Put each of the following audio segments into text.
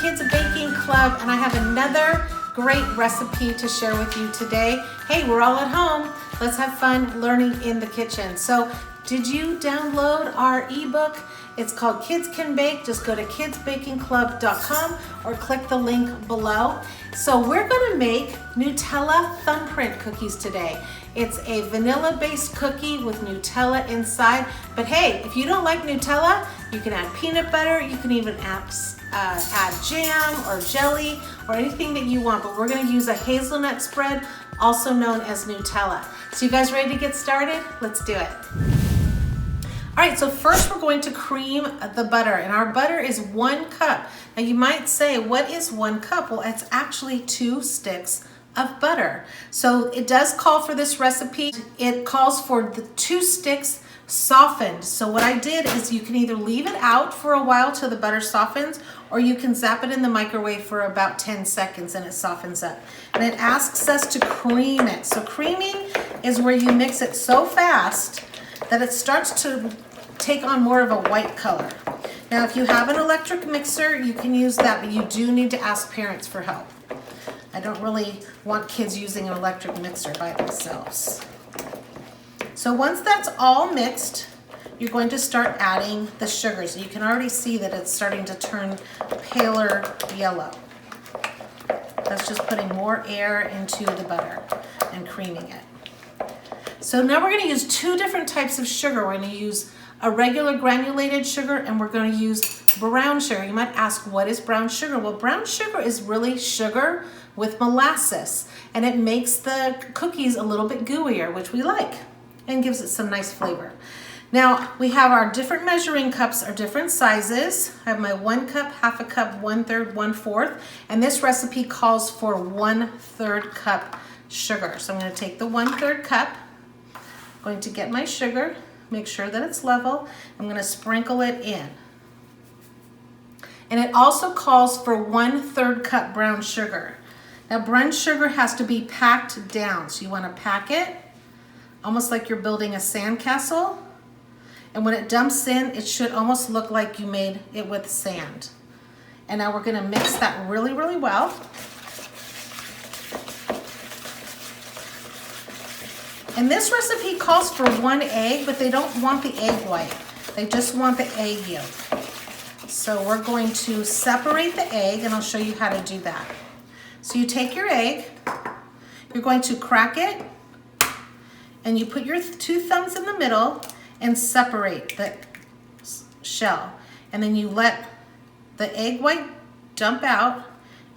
Kids Baking Club, and I have another great recipe to share with you today. Hey, we're all at home. Let's have fun learning in the kitchen. So, did you download our ebook? It's called Kids Can Bake. Just go to kidsbakingclub.com or click the link below. So we're gonna make Nutella Thumbprint cookies today. It's a vanilla-based cookie with Nutella inside. But hey, if you don't like Nutella, you can add peanut butter. You can even add jam or jelly or anything that you want. But we're gonna use a hazelnut spread, also known as Nutella. So you guys ready to get started? Let's do it. All right, so first we're going to cream the butter, and our butter is 1 cup. Now you might say, what is 1 cup? Well, it's actually 2 sticks of butter. So it does call for this recipe. It calls for the 2 sticks softened. So what I did is you can either leave it out for a while till the butter softens, or you can zap it in the microwave for about 10 seconds and it softens up. And it asks us to cream it. So creaming is where you mix it so fast that it starts to take on more of a white color. Now, if you have an electric mixer, you can use that, but you do need to ask parents for help. I don't really want kids using an electric mixer by themselves. So once that's all mixed, you're going to start adding the sugar. So you can already see that it's starting to turn paler yellow. That's just putting more air into the butter and creaming it. So now we're going to use 2 different types of sugar. We're going to use a regular granulated sugar, and we're going to use brown sugar. You might ask, what is brown sugar? Well, brown sugar is really sugar with molasses, and it makes the cookies a little bit gooier, which we like, and gives it some nice flavor. Now, we have our different measuring cups, our different sizes. I have my 1 cup, half a cup, 1/3, 1/4, and this recipe calls for 1/3 cup sugar. So I'm going to take the 1/3 cup, going to get my sugar, make sure that it's level. I'm going to sprinkle it in. And it also calls for 1/3 cup brown sugar. Now, brown sugar has to be packed down. So you want to pack it almost like you're building a sandcastle. And when it dumps in, it should almost look like you made it with sand. And now we're going to mix that really, really well. And this recipe calls for 1 egg, but they don't want the egg white. They just want the egg yolk. So we're going to separate the egg, and I'll show you how to do that. So you take your egg, you're going to crack it, and you put your 2 thumbs in the middle and separate the shell. And then you let the egg white dump out,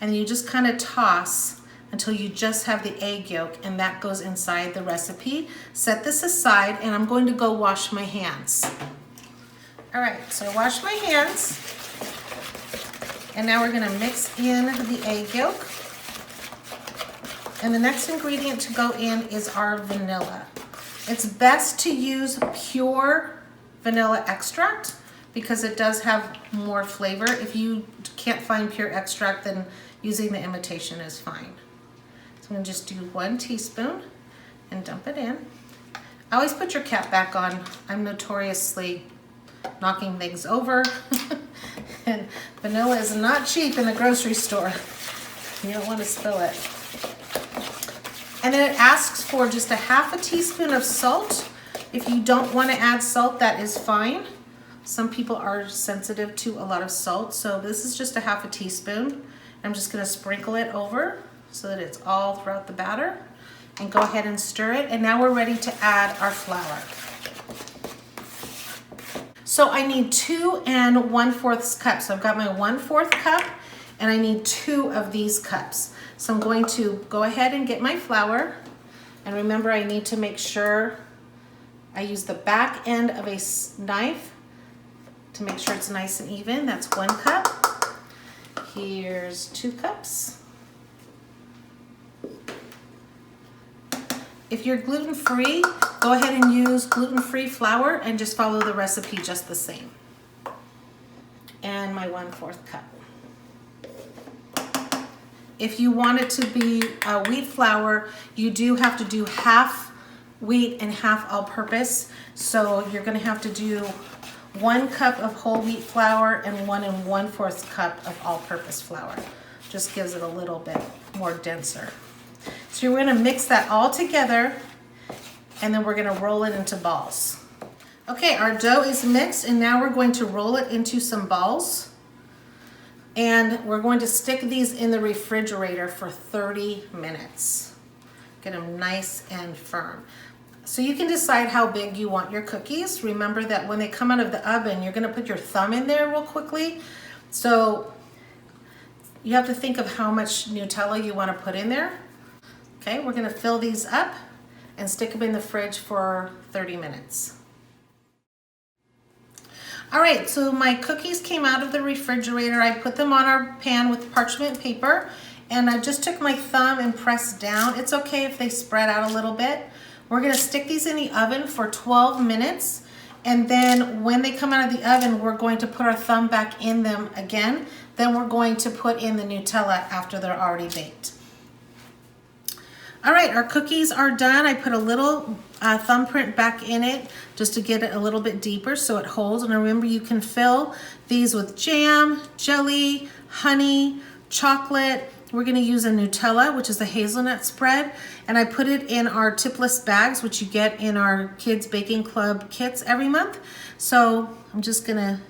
and you just kind of toss until you just have the egg yolk, and that goes inside the recipe. Set this aside, and I'm going to go wash my hands. All right, so I washed my hands, and now we're gonna mix in the egg yolk. And the next ingredient to go in is our vanilla. It's best to use pure vanilla extract because it does have more flavor. If you can't find pure extract, then using the imitation is fine. So I'm gonna just do 1 teaspoon and dump it in. I always put your cap back on. I'm notoriously knocking things over. And vanilla is not cheap in the grocery store. You don't want to spill it. And then it asks for just a ½ teaspoon of salt. If you don't want to add salt, that is fine. Some people are sensitive to a lot of salt, so this is just a ½ teaspoon. I'm just gonna sprinkle it over so that it's all throughout the batter, and go ahead and stir it. And now we're ready to add our flour. So I need 2 1/4 cups. So I've got my 1/4 cup, and I need 2 of these cups. So I'm going to go ahead and get my flour. And remember, I need to make sure I use the back end of a knife to make sure it's nice and even. That's 1 cup. Here's 2 cups. If you're gluten-free, go ahead and use gluten-free flour and just follow the recipe just the same. And my 1/4 cup. If you want it to be wheat flour, you do have to do half wheat and half all-purpose. So you're gonna have to do 1 cup of whole wheat flour, and 1 1/4 cup of all-purpose flour. Just gives it a little bit more denser. So you're gonna mix that all together, and then we're gonna roll it into balls. Okay, our dough is mixed, and now we're going to roll it into some balls. And we're going to stick these in the refrigerator for 30 minutes. Get them nice and firm. So you can decide how big you want your cookies. Remember that when they come out of the oven, you're gonna put your thumb in there real quickly. So you have to think of how much Nutella you wanna put in there. Okay, we're gonna fill these up and stick them in the fridge for 30 minutes. All right, so my cookies came out of the refrigerator. I put them on our pan with parchment paper, and I just took my thumb and pressed down. It's okay if they spread out a little bit. We're gonna stick these in the oven for 12 minutes, and then when they come out of the oven, we're going to put our thumb back in them again. Then we're going to put in the Nutella after they're already baked. All right, our cookies are done. I put a little thumbprint back in it just to get it a little bit deeper so it holds. And remember, you can fill these with jam, jelly, honey, chocolate. We're gonna use a Nutella, which is a hazelnut spread. And I put it in our tipless bags, which you get in our Kids Baking Club kits every month. So I'm just gonna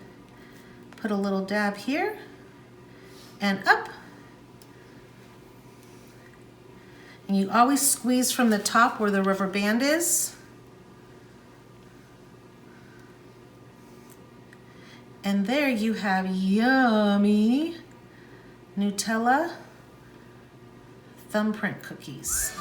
put a little dab here and up. And you always squeeze from the top where the rubber band is. And there you have yummy Nutella thumbprint cookies.